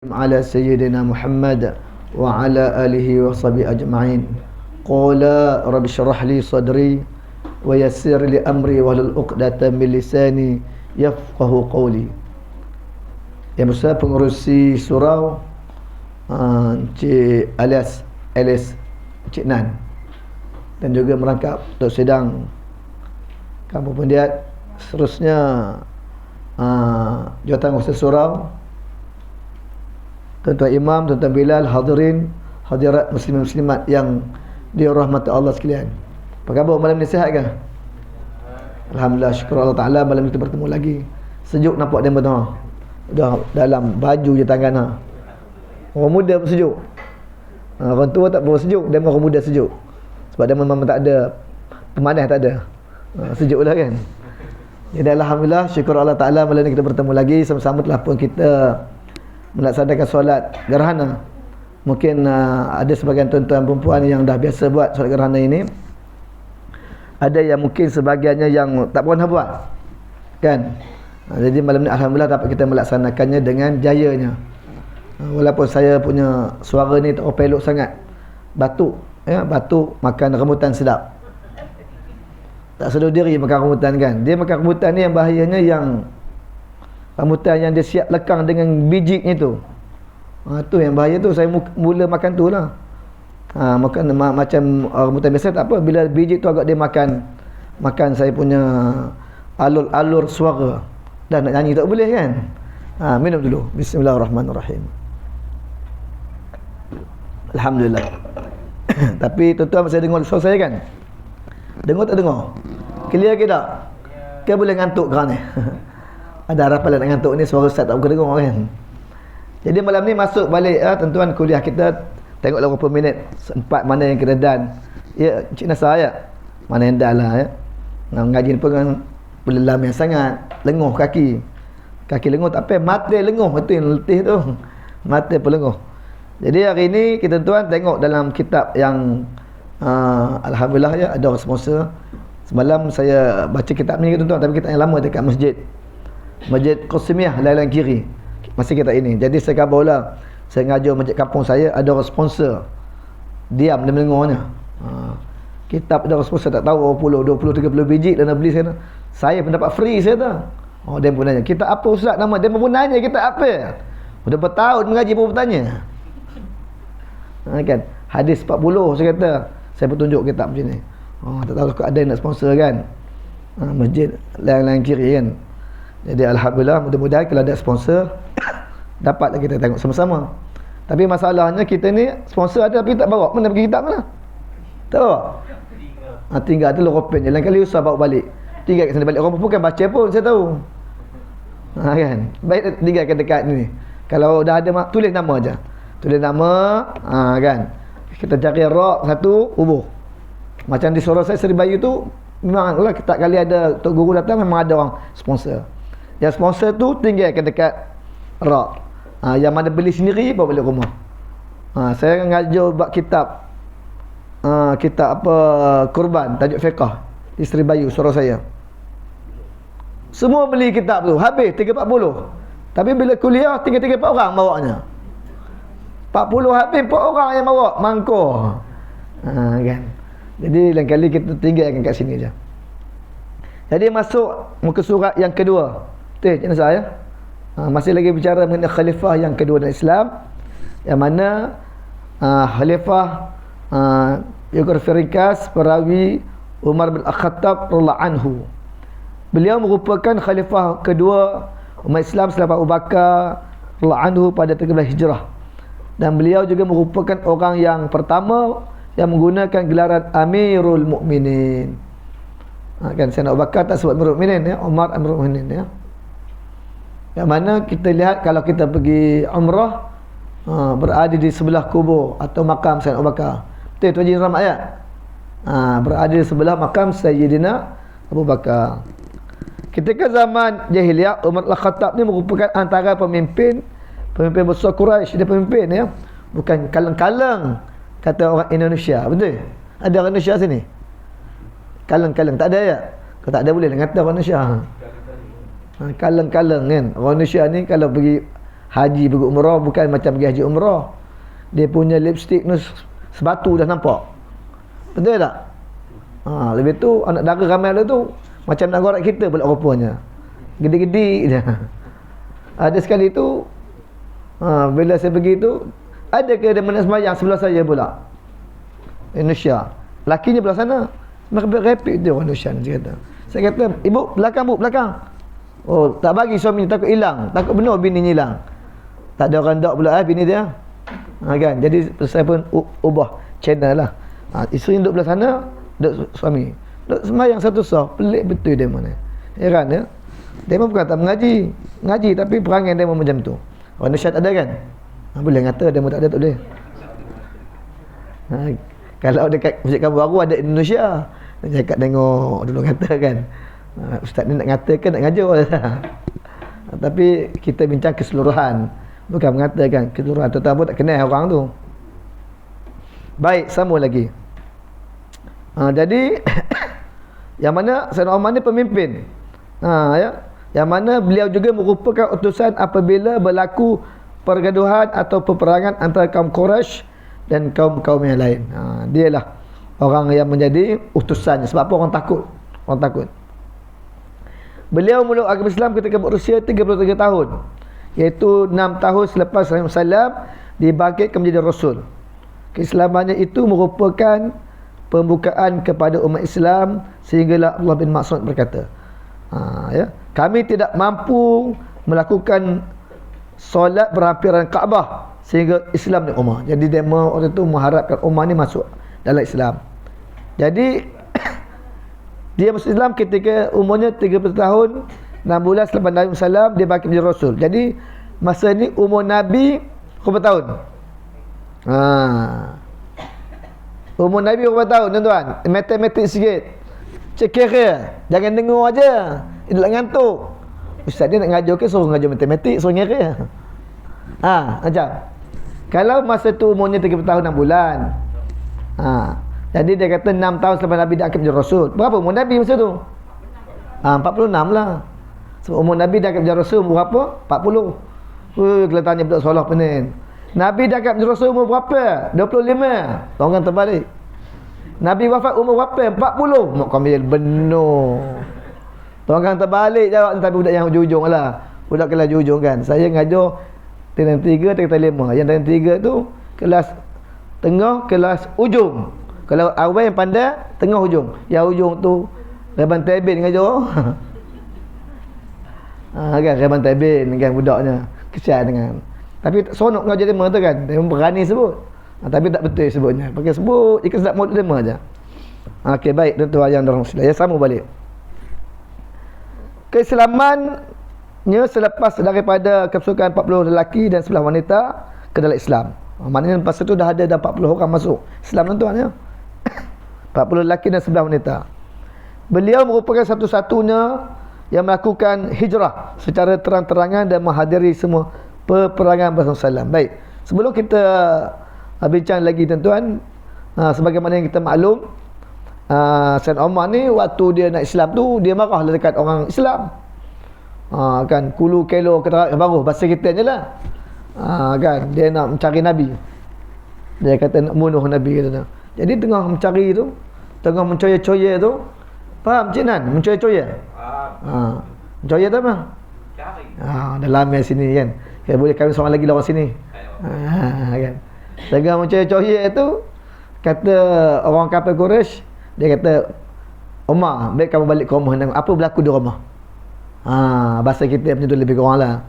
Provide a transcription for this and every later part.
على سيدنا محمد وعلى آله وصحبه أجمعين. قال رب اشرح لي صدري ويسر لي أمري واhlul 'uqdatam min lisani yafqahu qawli. Yang besar pengerusi surau Cik alias Cik Nan, dan juga merangkap Tok Sedang Kampung Pendiat, seterusnya Jawatangurusi Surau, Tuan-Tuan Imam, Tuan-Tuan Bilal, hadirin, hadirat muslimin-muslimat yang dirahmati Allah sekalian. Apa khabar malam ni, sihat ke? Alhamdulillah, syukur Allah Ta'ala, malam ni kita bertemu lagi. Sejuk nampak dia betul. Dah dalam baju je tangan ha. Orang muda pun sejuk. Orang tua tak berapa sejuk, dia orang muda sejuk. Sebab dia memang tak ada pemanas, tak ada. Sejuk lah kan. Jadi alhamdulillah, syukur Allah Ta'ala, malam ni kita bertemu lagi. Sama-sama telah pun kita melaksanakan solat gerhana. Mungkin ada sebagian tuan-tuan perempuan yang dah biasa buat solat gerhana ini. Ada yang mungkin sebagiannya yang tak pernah buat, kan? Jadi malam ni alhamdulillah dapat kita melaksanakannya dengan jayanya. Walaupun saya punya suara ni tak pelok sangat, batuk, ya, batuk, makan rambutan sedap. Tak sedar diri makan rambutan, kan? Dia makan rambutan ni yang bahayanya, yang rambutan yang dia siap lekang dengan bijinya tu. Tu yang bahaya tu. Saya mula makan tu lah. Makan macam rambutan biasa tak apa. Bila biji tu agak dia makan saya punya alur-alur suara. Dah nak nyanyi tak boleh, kan? Minum dulu. Bismillahirrahmanirrahim. Alhamdulillah. Tapi tuan-tuan masih dengar suara saya, kan? Dengar tak dengar? Clear ke tak? Ke boleh ngantuk kerana ada harapan nak ngantuk ni, suara Ustaz tak boleh dengar, kan? Jadi malam ni masuk balik tuan-tuan, kuliah kita. Tengoklah berapa minit, sempat mana yang kena dan. Ya, Cik Nasar ya, mana yang dah lah ya. Ngaji pun kan belelam yang sangat, lenguh kaki lenguh, tak apa, mata lenguh, itu yang letih tu, mata pun lenguh. Jadi hari ni kita tuan tengok dalam kitab yang alhamdulillah ya, ada sponsor. Semalam saya baca kitab ni tuan-tuan, tapi kitab yang lama dekat Masjid Qasimiyah Lailan Kiri, masih kitab ini. Jadi saya kabarlah, saya ngajar masjid kampung saya, ada orang sponsor, diam dia mendengarnya. Kitab ada orang sponsor, tak tahu 20, 30 biji dan nak beli saya. Saya pun dapat free saya tu. Dia pun nanya, kitab apa Ustaz nama? Dia pun nanya kitab apa. Sudah bertahun mengaji pun bertanya. Kan? Hadis 40 saya kata. Saya pun tunjuk kitab macam ni. Tak tahu ada yang nak sponsor, kan? Masjid Lailan Kiri, kan? Jadi alhamdulillah, mudah-mudahan kalau ada sponsor dapatlah kita tengok sama-sama. Tapi masalahnya kita ni sponsor ada tapi tak bawa. Mana pergi kitab mana? Tak bawa. Tinggal tu European je. Lain kali usah bawa balik. Tinggal kat sana balik. Orang bukan baca pun saya tahu. Kan? Baik tinggalkan dekat ni. Kalau dah ada tulis nama aja. Tulis nama, kan. Kita cari rak satu hubung. Macam di Surau saya Seri Bayu tu, memanglah tak kali ada tok guru datang, memang ada orang sponsor. Yang sponsor tu tinggalkan dekat rak. Yang mana beli sendiri bawa balik rumah. Saya ngajar buat kitab kitab apa, kurban, tajuk fiqh di Seri Bayu, Surau saya. Semua beli kitab tu, habis 340. Tapi bila kuliah tinggal 3-4 orang bawanya. 40 habis 4 orang yang bawa mangkuk. Kan. Jadi lain kali kita tinggalkan kat sini je. Jadi masuk muka surat yang kedua. Cik Nasar ya. Masih lagi bicara mengenai khalifah yang kedua dalam Islam, yang mana khalifah biografi ringkas perawi Umar bin Al-Khattab radhiyallahu anhu. Beliau merupakan khalifah kedua umat Islam selepas Abu Bakar radhiyallahu anhu pada 13 Hijrah. Dan beliau juga merupakan orang yang pertama yang menggunakan gelaran Amirul Mukminin. Kan Sayyidina Abu Bakar tak sebut Amirul Mukminin ya, Umar Amirul Mukminin ya. Yang mana kita lihat kalau kita pergi umrah, berada di sebelah kubur atau makam Sayyidina Abu Bakar. Betul tu Haji Rahmat ya? Berada di sebelah makam Sayyidina Abu Bakar. Ketika zaman jahiliyah, Umar Al-Khattab ni merupakan antara pemimpin besar Quraisy. Dia pemimpin ya. Bukan kaleng-kaleng kata orang Indonesia. Betul? Ada orang Indonesia sini? Kaleng-kaleng tak ada ya? Kalau tak ada boleh kata orang Indonesia. Kaleng-kaleng, kan. Orang Indonesia ni kalau pergi haji pergi umrah bukan macam pergi haji umrah. Dia punya lipstick ni sebatu dah nampak. Betul tak? Lebih tu anak dara ramai tu macam nak gorak kita pula rupanya. Gede-gede je. Ada sekali tu bila saya pergi tu, ada ke dia menak sembahyang sebelah saya pula, Indonesia. Lakinya belah sana. Mereka rapid dia orang Indonesia ni kata. Saya kata, ibu belakang bu, belakang. Oh, tak bagi suami takut hilang. Takut benar bini hilang. Tak ada orang dak pula bini dia. Kan. Jadi saya pun ubah channel lah. Isteri duduk belah sana, duduk suami. Duduk sembahyang satu sah. Pelik betul dia mana. Heran ya. Dia pun bukan tak mengaji. Ngaji tapi perangai dia macam tu. Orang Indonesia tak ada kan? Boleh kata dia tak ada, tak boleh. Kalau dekat Masjid Kabur baru ada Indonesia. Dia cakap tengok dulu kata kan. Ustaz ni nak ngatakan nak ngajar tapi kita bincang keseluruhan, bukan mengatakan keseluruhan. Tetapi tak kenal orang tu. Baik, sama lagi. Jadi yang mana Sayyidina Umar ni pemimpin. Ya. Yang mana beliau juga merupakan utusan apabila berlaku pergaduhan atau peperangan antara kaum Quraisy dan kaum-kaum yang lain. Dialah orang yang menjadi utusannya. Sebab apa orang takut? Orang takut. Beliau meluk agama Islam ketika berusia 33 tahun. Iaitu 6 tahun selepas Rasulullah dibangkitkan menjadi Rasul. Keislamannya itu merupakan pembukaan kepada umat Islam sehinggalah Allah bin Mas'ud berkata, ya, kami tidak mampu melakukan solat berhampiran Kaabah sehingga Islam ni Umar. Jadi dia waktu itu mengharapkan Umar ni masuk dalam Islam. Jadi dia masuk Islam ketika umurnya 30 tahun 6 bulan selepas Nabi SAW dia bangkit menjadi Rasul. Jadi masa ni umur Nabi berapa tahun? Umur Nabi berapa tahun tuan-tuan? Matematik sikit. Cek kira. Jangan dengar aja. Dia nak ngantuk. Ustaz dia nak ngajar ke suruh ngajar matematik, suruh kira. Macam. Kalau masa tu umurnya 30 tahun 6 bulan. Jadi dia kata 6 tahun selepas Nabi diangkat menjadi Rasul. Berapa umur Nabi masa tu? 46 lah. Sebab umur Nabi diangkat menjadi Rasul umur berapa? 40. Kalau tanya budak solah pening. Nabi diangkat menjadi Rasul umur berapa? 25. Tolong terbalik. Nabi wafat umur berapa? 40. Mak kami benar. Tolong terbalik jawab. Tapi budak yang hujung-hujung lah. Budak kelas hujung kan. Saya ngajar tingkatan 3, tingkatan 5. Yang tingkatan 3 tu kelas tengah, kelas ujung. Kalau awal yang pandai, tengah hujung. Yang hujung tu Reban Tabin ngajar. Kan Reban Tabin kan budaknya. Kesian dengan. Tapi seronok ngajar dia tu kan. Dia berani sebut. Tapi tak betul sebutnya. Pakai sebut ikan sedap mulut dia aja. Okey, baik tuan-tuan yang dalam Islam. Ya, sama balik. Keislamannya selepas daripada kesukaan 40 lelaki dan 11 wanita ke dalam Islam. Maknanya lepas itu dah ada 40 orang masuk Islam tuan-tuan ya. 40 lelaki dan 11 wanita. Beliau merupakan satu-satunya yang melakukan hijrah secara terang-terangan dan menghadiri semua peperangan bersama. Baik, sebelum kita bincang lagi tuan-tuan, sebagaimana yang kita maklum, Sayyidina Umar ni waktu dia nak Islam tu dia marah dekat orang Islam. Kan kulu kelo keterak baru bahasa kita je lah. Kan dia nak mencari Nabi. Dia kata nak bunuh Nabi kata. Jadi tengah mencari tu, tengah mencoya-coya tu, faham Cik Nan? Mencoya-coya. Mencoya tu apa? Cari. Dalam yang sini kan. Kan boleh kahwin seorang lagi lawan sini. Kan. Tengah mencoya-coya tu kata orang kafir Quraisy, dia kata, Umar, baik kamu balik ke rumah. Apa berlaku di rumah? Bahasa kita macam tu lebih kurang lah.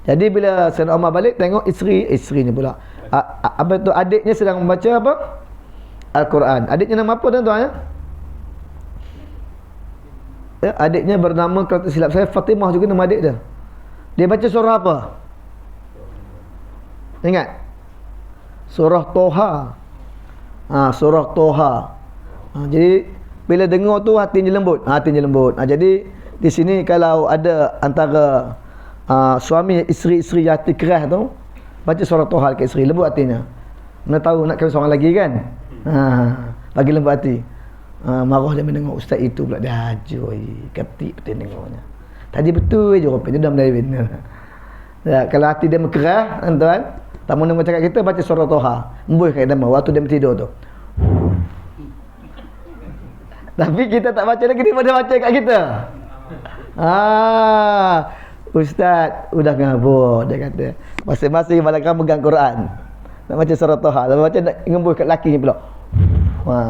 Jadi bila Sayyidina Umar balik, tengok isterinya pula. Apa tu, adiknya sedang membaca apa? Al-Quran. Adiknya nama apa tuan-tuan ya? Adiknya bernama, kalau tak silap saya, Fatimah juga nama adik dia. Dia baca surah apa? Ingat? Surah Toha. Surah Toha. Jadi bila dengar tu hatinya lembut. Hatinya lembut. Jadi di sini kalau ada antara suami isteri-isteri hati keras tu, baca surah Toha ke isteri, lembut hatinya. Mana tahu nak kahwin seorang lagi kan? Bagi lembut hati. Marah dia mendengar ustaz itu pula dia hajui, ketik betul dengarnya. Tadi betul je rupanya dia dah mendakwin. Ya, kalau hati dia berkerah, tuan, tak mau dengar cakap kita, baca surah Toha. Embuih kat dalam waktu dia tidur tu. Tapi kita tak baca lagi, dia pada baca kat kita. Ustaz, udah ngabur, dia kata. Masing-masing malaikat pegang Quran. Nak baca surah Toha. Lepas baca, nak ngembuih kat lelaki ni pula.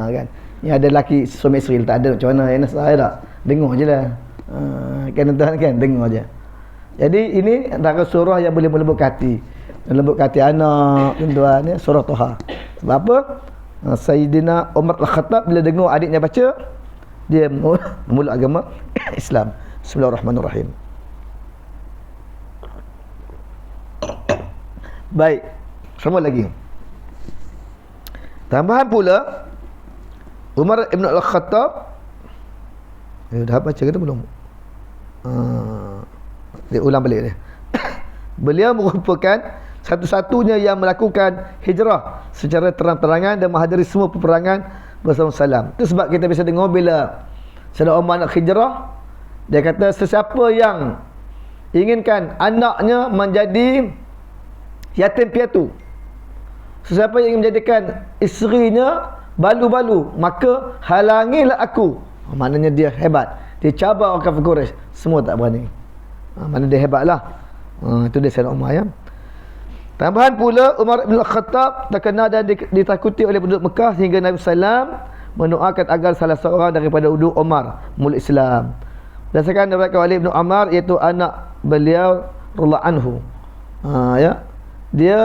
Kan. Yang ada lelaki suami isteri, tak ada macam mana. Enak saya tak? Dengar je lah. Kan tuan kan, dengar je. Jadi ini antara surah yang boleh melembutkan hati. Melembutkan hati anak, tuan ya, surah Toha. Sebab apa? Sayyidina Umar Al-Khattab bila dengar adiknya baca, dia memeluk agama Islam. Bismillahirrahmanirrahim. Baik, sama lagi. Tambahan pula, Umar Ibn Al-Khattab, dah baca ke belum? Dia ulang balik dia. Beliau merupakan satu-satunya yang melakukan hijrah secara terang-terangan dan menghadiri semua peperangan bersama Salam. Itu sebab kita bisa dengar bila Sayyidina Umar nak hijrah, dia kata sesiapa yang inginkan anaknya menjadi yatim piatu, sesiapa yang ingin menjadikan isterinya balu-balu, maka halangilah aku. Maknanya dia hebat. Dia cabar orang kafir Quraisy, semua tak berani. Mana dia hebatlah. Itu dia Sayyidina Umar ya. Tambahan pula, Umar bin Khattab terkenal dan ditakuti oleh penduduk Mekah sehingga Nabi SAW mendoakan agar salah seorang daripada uduk Umar meluk Islam. Berdasarkan diriwayatkan oleh Ibnu Ammar, iaitu anak beliau radhiyallahu anhu. Ya. Dia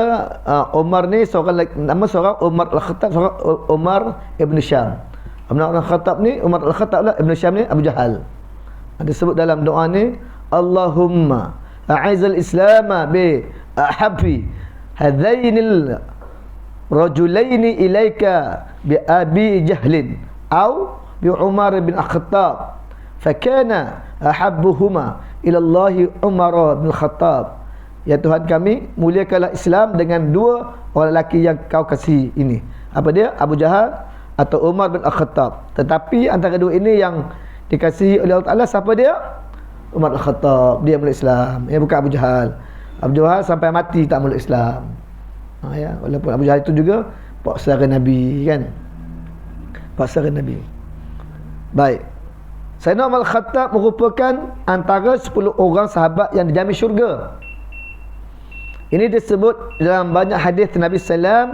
Umar ni seorang, nama seorang Umar Al-Khattab, seorang Umar Ibn Syam. Umar Al-Khattab ni, Umar Al-Khattab lah, Ibn Syam ni Abu Jahal. Ada sebut dalam doa ni, Allahumma a'izal islama bi ahabbi hadainil rajulaini ilaika bi abi jahlin au bi Umar bin Khattab fakana ahabbuhuma ila Allah Umar bin Khattab. Ya Tuhan kami, muliakanlah Islam dengan dua orang lelaki yang kau kasih ini. Apa dia? Abu Jahal atau Umar bin Khattab. Tetapi antara dua ini yang dikasihi oleh Allah Ta'ala, siapa dia? Umar Al-Khattab. Dia meluk Islam. Ya, bukan Abu Jahal. Abu Jahal sampai mati tak meluk Islam. Ya, walaupun Abu Jahal itu juga paksa Nabi kan. Paksa Nabi. Baik. Sayyidina Umar Al-Khattab merupakan antara 10 orang sahabat yang dijamin syurga. Ini disebut dalam banyak hadis Nabi sallam,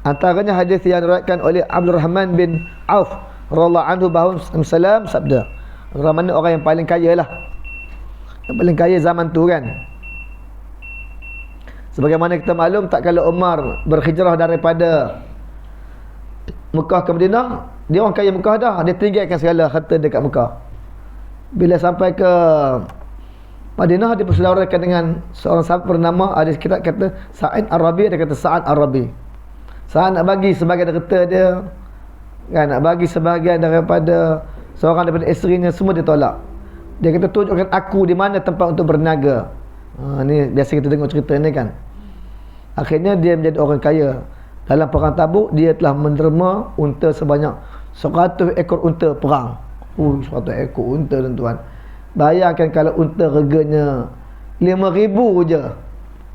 antaranya hadis yang diriwayatkan oleh Abdul Rahman bin Auf radhiyallahu anhu bahawa Nabi sallam sabda, Abdul Rahman ni orang yang paling kaya lah, yang paling kaya zaman tu kan. Sebagaimana kita maklum, tak kala Umar berhijrah daripada Mekah ke Madinah, dia orang kaya Mekah dah, dia tinggalkan segala harta dekat Mekah. Bila sampai ke Madinah, dia persaudarakan dengan seorang sahabat bernama, ada kitab kata Sa'id Ar-Rabi, dia kata Sa'ad Ar-Rabi. Sa'ad nak bagi sebagian harta dia kan, nak bagi sebahagian daripada seorang daripada isterinya, semua dia tolak. Dia kata tunjukkan aku di mana tempat untuk berniaga. Ni biasa kita dengar cerita ni kan. Akhirnya dia menjadi orang kaya. Dalam perang Tabuk, dia telah menderma unta sebanyak 100 ekor unta perang. 100 ekor unta tuan-tuan. Bayangkan kalau unta reganya 5,000 je.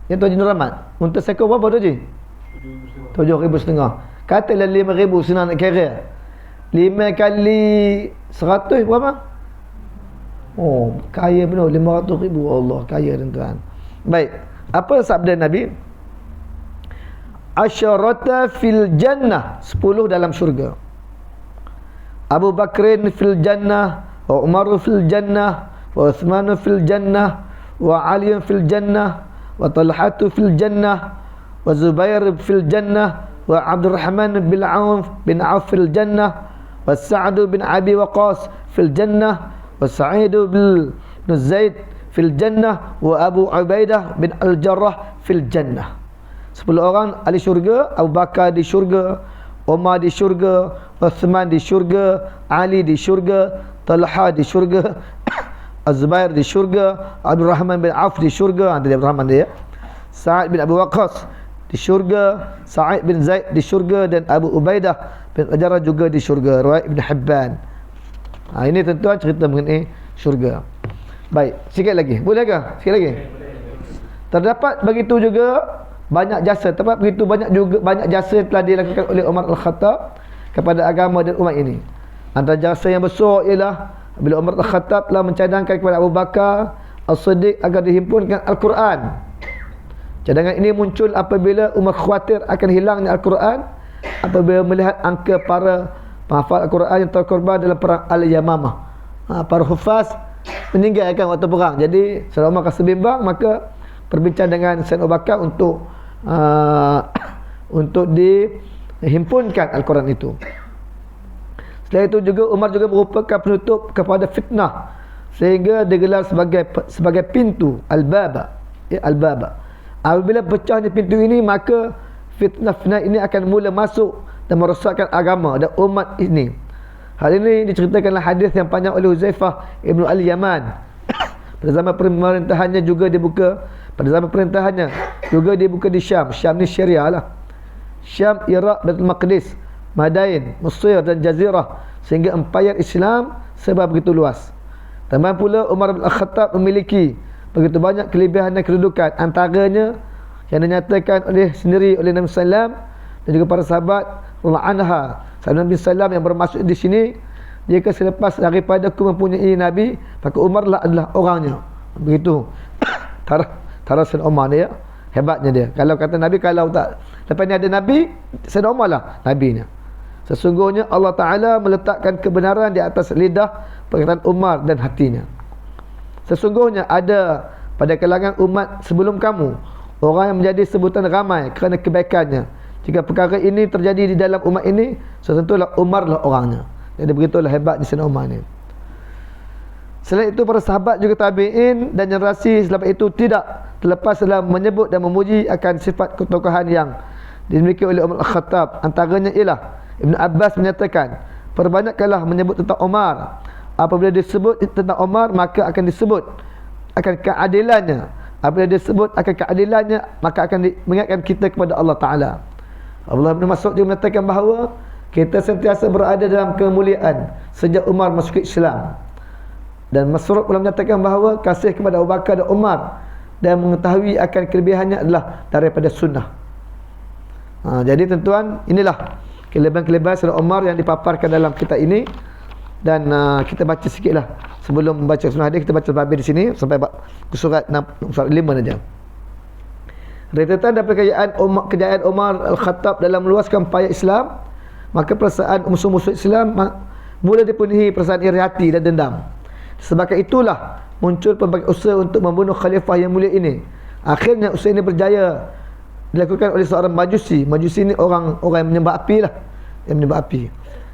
Yang Tuan Haji Nur Rahmat, unta seekor berapa tu Haji? 7,500. Katalah 5,000 senang nak kira. 5 kali 100 berapa? Oh, kaya benar, 500,000. Allah, kaya tuan-tuan. Baik, apa sabda Nabi? Asyarata fil jannah, 10 dalam syurga. Abu Bakrin fil jannah, wa Umar fil jannah, wa Uthman fil jannah, wa Ali fil jannah, wa Talhat fil jannah, wa Zubair fil jannah, wa Abdurrahman bin Auf fil jannah, wa Sa'd bin Abi Waqqas fil jannah, wa Sa'id bin Zaid fil jannah, wa Abu Ubaidah bin Al-Jarrah fil jannah. 10 orang ahli syurga. Abu Bakar di syurga, Umar di syurga, Uthman di syurga, Ali di syurga, Talha di syurga, Az-Zubair di syurga, Abdul Rahman bin Auf di syurga, ada Abdul Rahman dia, Sa'id bin Abu Waqqas di syurga, Sa'id bin Zaid di syurga, dan Abu Ubaidah bin Al-Jarrah juga di syurga. Riwayat Ibn Hibban. Ini tuan-tuan cerita mengenai syurga. Baik, sikit lagi. Boleh ke? Sikit lagi. Terdapat begitu juga banyak jasa, terdapat begitu banyak jasa yang telah dilakukan oleh Umar Al-Khattab kepada agama dan umat ini. Antara jasa yang besar ialah bila Umar Al-Khattab telah mencadangkan kepada Abu Bakar As-Siddiq agar dihimpunkan Al-Quran. Cadangan ini muncul apabila Umar khawatir akan hilangnya Al-Quran apabila melihat angka para penghafal Al-Quran yang terkorban dalam perang Al-Yamamah. Para hufaz meninggalkan waktu perang. Jadi Sayyidina Umar rasa bimbang, maka berbincang dengan Sayyidina Abu Bakar untuk dihimpunkan Al-Quran itu. Selain itu juga Umar juga merupakan penutup kepada fitnah sehingga digelar sebagai pintu al-baba, ya, al-baba. Apabila pecahnya pintu ini, maka fitnah ini akan mula masuk dan merosakkan agama dan umat ini. Hal ini diceritakanlah hadis yang panjang oleh Huzaifah Ibn Al-Yaman. Pada zaman pemerintahannya juga dibuka di Syam. Syam ni Syariah lah. Syam, Iraq, Baitul Maqdis, Madain, Mesir dan Jazirah, sehingga empayar Islam sebab begitu luas. Tambah pula Umar bin Al-Khattab memiliki begitu banyak kelebihan dan kedudukan, antaranya yang dinyatakan sendiri oleh Nabi sallam dan juga para sahabat radhiyallahu anha. Nabi sallam yang bermaksud di sini, jika selepas daripada aku mempunyai Nabi, maka Umar adalah orangnya. Begitu. Tarah Sayyidina Umar ni, ya. Hebatnya dia. Kalau kata Nabi, kalau tak lepas ni ada Nabi, Sayyidina Umar lah nabinya. Sesungguhnya Allah Ta'ala meletakkan kebenaran di atas lidah perkataan Umar dan hatinya. Sesungguhnya ada pada kalangan umat sebelum kamu orang yang menjadi sebutan ramai kerana kebaikannya. Jika perkara ini terjadi di dalam umat ini, tentulah Umar lah orangnya. Jadi begitulah hebatnya Sayyidina Umar ni. Selain itu, para sahabat juga tabi'in dan generasi selepas itu tidak terlepas dalam menyebut dan memuji akan sifat ketokohan yang dimiliki oleh Umar Al-Khattab. Antaranya ialah Ibn Abbas menyatakan, perbanyakkanlah menyebut tentang Umar. Apabila disebut tentang Umar, maka akan disebut akan keadilannya. Apabila disebut akan keadilannya, maka akan mengingatkan kita kepada Allah Ta'ala. Abdullah bin Mas'ud juga menyatakan bahawa kita sentiasa berada dalam kemuliaan sejak Umar masuk ke Islam. Dan Mas'ud pula menyatakan bahawa kasih kepada Abu Bakar dan Umar dan mengetahui akan kelebihannya adalah daripada sunnah. Jadi tuan-tuan, inilah kelebihan-kelebihan Sayyidina Umar yang dipaparkan dalam kitab ini. Dan kita baca sikitlah sebelum membaca sunnah hadis. Kita baca babir di sini sampai surat 5 saja. Rentetan dan kejayaan Umar Al-Khattab dalam meluaskan payah Islam, maka perasaan musuh-musuh Islam mula dipenuhi perasaan iri hati dan dendam. Sebab itulah muncul pelbagai usaha untuk membunuh khalifah yang mulia ini. Akhirnya usaha ini berjaya dilakukan oleh seorang Majusi. Majusi ini orang yang menyembah api lah, yang menyembah api,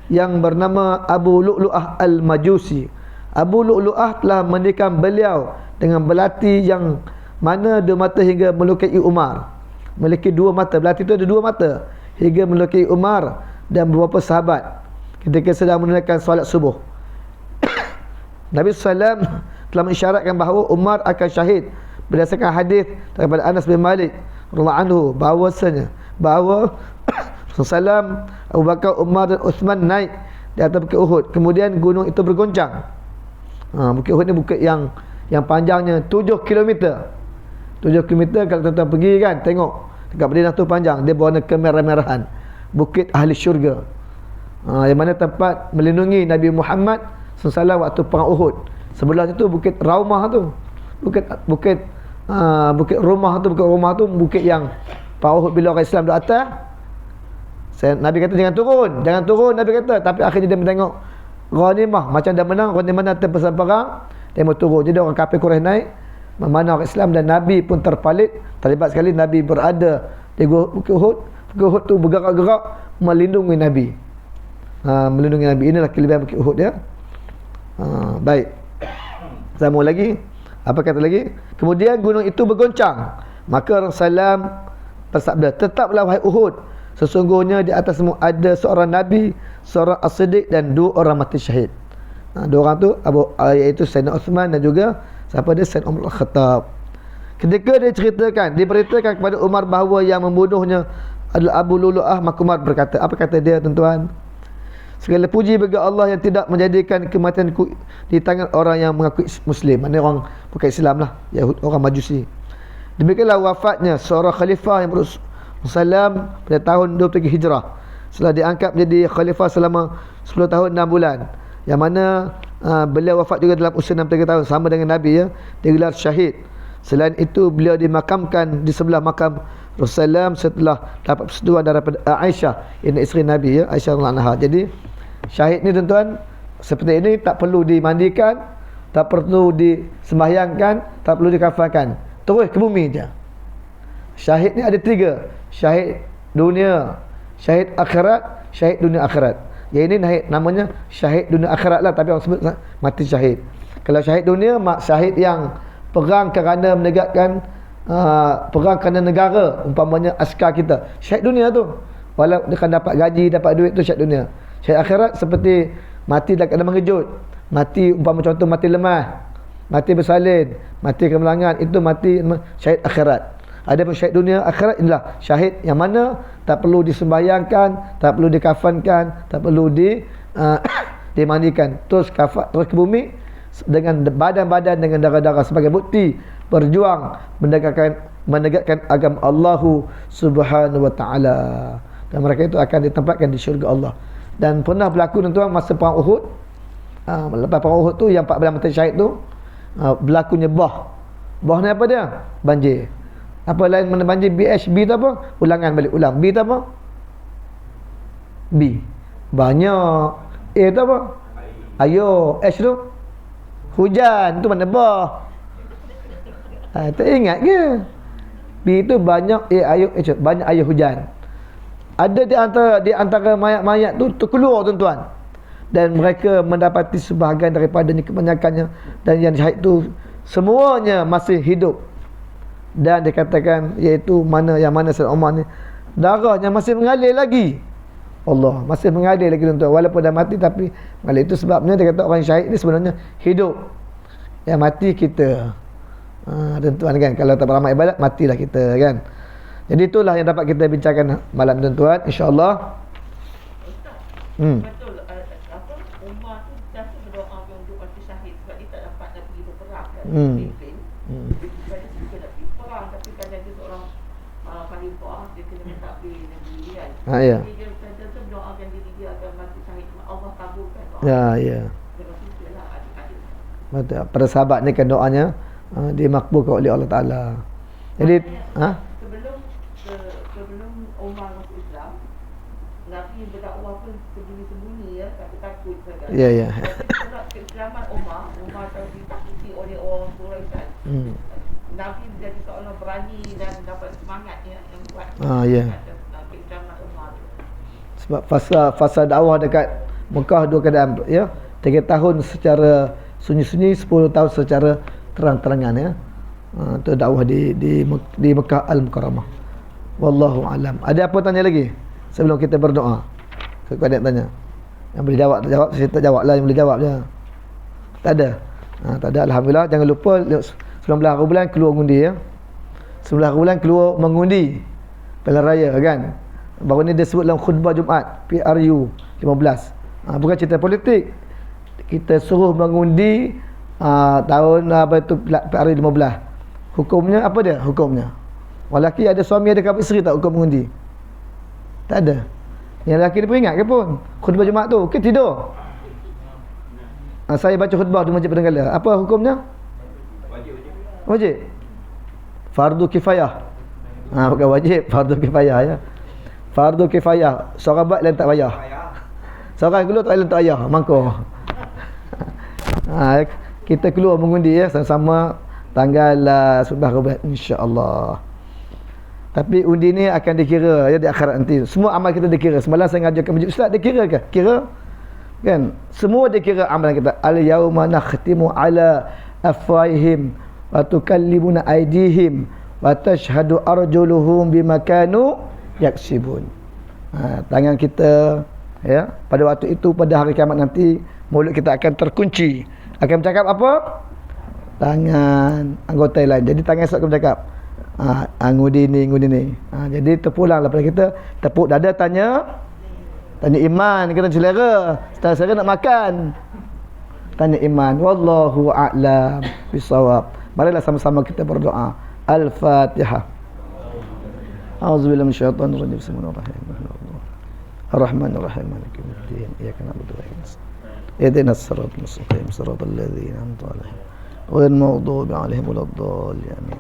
yang bernama Abu Lu'lu'ah Al-Majusi. Abu Lu'lu'ah telah menikam beliau dengan belati yang mana dua mata hingga melukai Umar. Memiliki dua mata, belati itu ada dua mata, hingga melukai Umar dan beberapa sahabat ketika sedang menunaikan solat subuh. Nabi SAW telah mengisyaratkan bahawa Umar akan syahid berdasarkan hadis daripada Anas bin Malik radhiyallahu anhu bahawa Rasulullah, Abu Bakar, Umar dan Uthman naik di atas bukit Uhud. Kemudian gunung itu bergoncang. Bukit Uhud ni bukit yang panjangnya 7 km. 7 km kalau tuan-tuan pergi kan, tengok dekat Madinah tu panjang, dia berwarna kemerah-merahan. Bukit ahli syurga. Yang mana tempat melindungi Nabi Muhammad SAW waktu perang Uhud. Sebelah itu bukit Raumah tu. Bukit Rumah tu bukit yang perang Uhud bila orang Islam di atas. Nabi kata jangan turun Nabi kata, tapi akhirnya dia menengok ghanimah, macam dah menang ghanimah nanti pesan perang, dia mau turun. Jadi orang kafir Quraisy naik memanah orang Islam dan Nabi pun terpalit. Terlibat sekali Nabi berada di Bukit Uhud. Bukit Uhud tu bergerak-gerak melindungi Nabi. Melindungi Nabi. Inilah kelebihan Bukit Uhud ya. Baik. Sambung lagi. Apa kata lagi? Kemudian gunung itu bergoncang. Maka Rasulullah bersabda, tetaplah wahai Uhud, sesungguhnya di atasmu ada seorang Nabi, seorang As-Siddiq dan 2 orang mati syahid. Dua orang tu iaitu Sayyidina Uthman dan juga siapa dia? Sayyidina Umar Al-Khattab. Ketika diberitakan kepada Umar bahawa yang membunuhnya adalah Abu Lu'lu'ah, maka Umar berkata, apa kata dia tuan-tuan? Segala puji bagi Allah yang tidak menjadikan kematianku di tangan orang yang mengaku Muslim. Maksudnya orang bukan Islam lah, Yahud, orang Majusi. Demikianlah wafatnya seorang khalifah yang bersalam pada tahun 23 Hijrah. Setelah diangkat menjadi khalifah selama 10 tahun 6 bulan. Yang mana beliau wafat juga dalam usia 63 tahun, sama dengan Nabi, ya. Digelar syahid. Selain itu beliau dimakamkan di sebelah makam Rasulullah setelah dapat persetujuan daripada Aisyah, ini isteri Nabi, ya, Aisyah radhiyallahu anha. Jadi syahid ni tuan-tuan seperti ini, tak perlu dimandikan, tak perlu disembahyangkan, tak perlu dikafankan, terus ke bumi je. Syahid ni ada 3. Syahid dunia, syahid akhirat, syahid dunia akhirat. Yang ini namanya syahid dunia akhirat lah, tapi orang sebut mati syahid. Kalau syahid dunia, syahid yang perang kerana menegakkan perang kerana negara, umpamanya askar kita, syahid dunia tu. Walau dia akan dapat gaji, dapat duit, tu syahid dunia. Syahid akhirat seperti mati dalam keadaan mengejut, mati umpama contoh mati lemah, mati bersalin, mati kemelangan, itu mati syahid akhirat. Ada pun syahid dunia akhirat, inilah syahid yang mana tak perlu disembahyangkan, tak perlu dikafankan, tak perlu dimandikan, terus kafan, terus ke bumi dengan badan-badan, dengan darah-darah sebagai bukti berjuang menegakkan agama Allah Subhanahu wa taala. Dan mereka itu akan ditempatkan di syurga Allah. Dan pernah berlaku tuan-tuan masa perang Uhud. Lepas perang Uhud tu yang 14 mati syahid tu, berlakunya bah. Bah ni apa dia? Banjir. Apa lain mana banjir? BHB tu apa? Ulangan balik ulang. B tu apa? B. Banyak. A tu apa? Ayo. H tu? Hujan. Tu mana bah? Tak ingat ke? B tu banyak. A ayo. H banyak ayo hujan. Ada di antara mayat-mayat tu terkeluar tuan-tuan. Dan mereka mendapati sebahagian daripadanya, kebanyakannya, dan yang syahid tu semuanya masih hidup. Dan dikatakan iaitu yang mana Sayyidina Umar ni darahnya masih mengalir lagi. Allah, masih mengalir lagi tuan-tuan, walaupun dah mati tapi mengalir. Itu sebabnya dia kata orang syahid ni sebenarnya hidup. Yang mati kita. Tuan-tuan kan, kalau tak beramal ibadat matilah kita kan. Jadi itulah yang dapat kita bincangkan malam tuan-tuan, insya-Allah. Betul, Umar tu biasa berdoa untuk mati syahid sebab dia tak dapat nak pergi berperang kan. Dia suka nak pergi perang, tapi kan dia seorang khalifah, dia kena mentadbir negeri kan. Ya. Jadi dia sentiasa berdoakan diri dia agar mati syahid, Allah kabulkan doa. Ya. Betul. Para sahabat ni kan doanya dimakbulkan oleh Allah Taala. Jadi sebelum Umar masuk Islam, Nabi berdakwah pun sembunyi-sembunyi, ya, takut saja. Ya. Sebab keislaman Umar tahu ditakuti oleh orang Quraisy kan. Nabi menjadi seorang berani dan dapat semangat, ya, yang kuat. Ya. Keislaman Umar. Sebab fasa dakwah dekat Mekah 2 keadaan, ya. 3 tahun secara sunyi-sunyi, 10 tahun secara terang-terangan, ya. Itu dakwah di Mekah Al-Mukarramah. Wallahu alam. Ada apa tanya lagi sebelum kita berdoa? Kalau ada tanya, yang boleh jawab tak jawab, saya tak jawab lah, yang boleh jawab je. Tak ada. Tak ada, alhamdulillah. Jangan lupa 19 hari bulan keluar undi, ya. 19 hari bulan keluar mengundi pilihan raya kan. Baru ni dia sebut dalam khutbah Jumaat PRU 15. Bukan cerita politik. Kita suruh mengundi tahun PRU 15. Hukumnya apa dia? Hukumnya lelaki ada suami, ada kahwin isteri, tak hukum mengundi? Tak ada. Yang lelaki ni pun ingat ke pun khutbah Jumaat tu? Ke tidur? Saya baca khutbah di Masjid Pendenggala. Apa hukumnya? Wajib. Fardu kifayah. Bukan wajib, fardu kifayah, ya. Fardu kifayah. Seorang buat lain tak payah. Seorang keluar tak lain tak payah. Mangkuk. Kita keluar mengundi, ya, sama-sama tanggal 19 insya-Allah. Tapi undi ni akan dikira, ya, di akhirat nanti. Semua amal kita dikira. Semalam saya ngajar ke Masjid Ustaz, dikira ke? Kira kan? Semua dikira amalan kita. Al-yauma nakhtimu ala afwahihim wa tukallimuna aydihim wa tashhadu arjuluhum bima kanu yaksibun. Tangan kita, ya, pada waktu itu, pada hari kiamat nanti, mulut kita akan terkunci. Akan bercakap apa? Tangan anggota lain. Jadi tangan esok akan bercakap, ngudi ni. Jadi terpulanglah pada kita, tepuk dada, tanya iman, kena selera. Setelah selera nak makan, tanya iman. Wallahu a'lam bisawab. Marilah sama-sama kita berdoa. Al-Fatihah. A'udzubillahi minasyaitonir rajim. Bismillahirrahmanirrahim. Ar-Rahmanir-Rahim. Maliki yaumiddin. Iyyaka na'budu wa iyyaka nasta'in. Ihdinas siratal mustaqim. Siratal ladzina an'amta 'alaihim ghairil maghdubi 'alaihim waladdallin. Amin.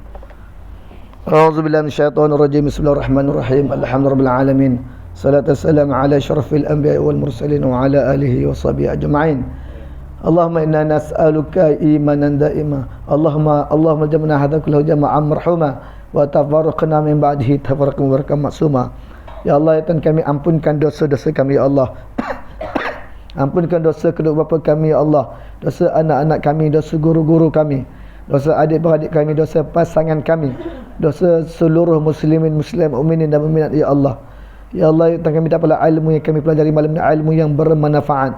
A'udzubillahi minasyaitonir rajim. Bismillahirrahmanirrahim. Alhamdulillahirabbil alamin. Salatu wassalamu ala asyrafil anbiya'i wal mursalin wa ala alihi wa sahbihi ajma'in. Allahumma inna nas'aluka imanan da'ima. Allahumma jam'na hadha kullahu jama'an marhuma wa tafarraqna min ba'dihi tafarraqan mubarakam maksuma. Ya Allah, ya Tuhan kami, ampunkan dosa-dosa kami ya Allah. Ampunkan dosa kedua bapa kami ya Allah, dosa anak-anak kami, dosa guru-guru kami, dosa adik-beradik kami, dosa pasangan kami, dosa seluruh muslimin, muslim, mukminin dan mukminat ya Allah. Ya Allah, ya Tuhan kami, dapatlah ilmu yang kami pelajari malam ini, ilmu yang bermanfaat,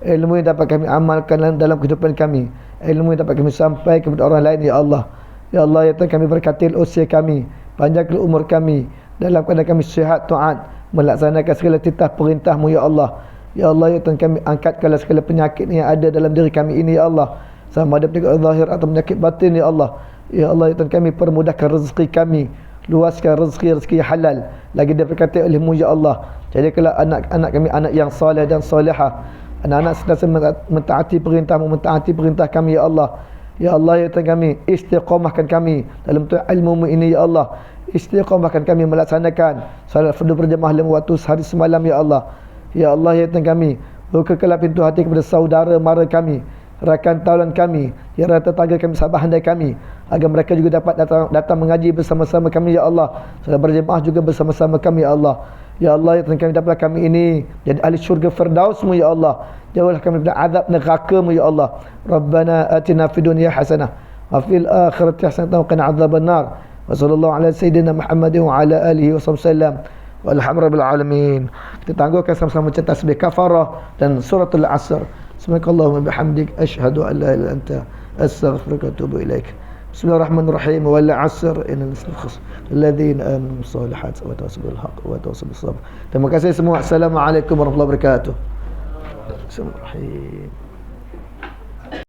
ilmu yang dapat kami amalkan dalam kehidupan kami, ilmu yang dapat kami sampai kepada orang lain ya Allah. Ya Allah, ya Tuhan kami, berkatil usia kami, panjangkan umur kami, dalam keadaan kami sihat taat, melaksanakan segala titah perintah-Mu ya Allah. Ya Allah, ya Tuhan kami, angkatkanlah segala penyakit yang ada dalam diri kami ini ya Allah, sama ada penyakit zahir atau penyakit batin ya Allah. Ya Allah, ya Tuhan kami, permudahkan rezeki kami, luaskan rezeki halal lagi diberkati oleh-Mu ya Allah. Jadikanlah anak-anak kami anak yang soleh dan solehah, anak-anak sentiasa mentaati perintah-Mu, mentaati perintah kami ya Allah. Ya Allah, ya Tuhan kami, istiqamahkan kami dalam ilmu-Mu ini ya Allah. Istiqamahkan kami melaksanakan salat fardu berjemaah 5 waktu sehari semalam ya Allah. Ya Allah, ya Tuhan kami, bukakanlah pintu hati kepada saudara mara kami, rakan taulan kami, ya tetangga kami, sahabat handai kami, agar mereka juga dapat datang mengaji bersama-sama kami ya Allah, salat berjemaah juga bersama-sama kami ya Allah. Ya Allah, ya Tuhan kami, dapatlah kami ini jadi ahli syurga firdaus-Mu ya Allah. Jauhlah kami dari azab neraka-Mu ya Allah. Rabbana atina fid dunya hasanah wa fil akhirati hasanah wa qina adzabannar. Wa sallallahu ala sayyidina Muhammadin wa ala alihi wasallam. Walhamdulillahil alamin. Kita tangguhkan sama-sama baca tasbih kafarah dan suratul asr. Subhanakallahumma bihamdik asyhadu an la ilaha illa anta astaghfiruka wa atubu ilaik. Bismillahirrahmanirrahim. Wal 'asr innal insana lafi khusr. Alladzina amanu bis-solihat wa tawassaw bil haqq wa tawassaw bis sabr. Terima kasih semua. Assalamualaikum warahmatullahi wabarakatuh. Bismillahirrahmanirrahim.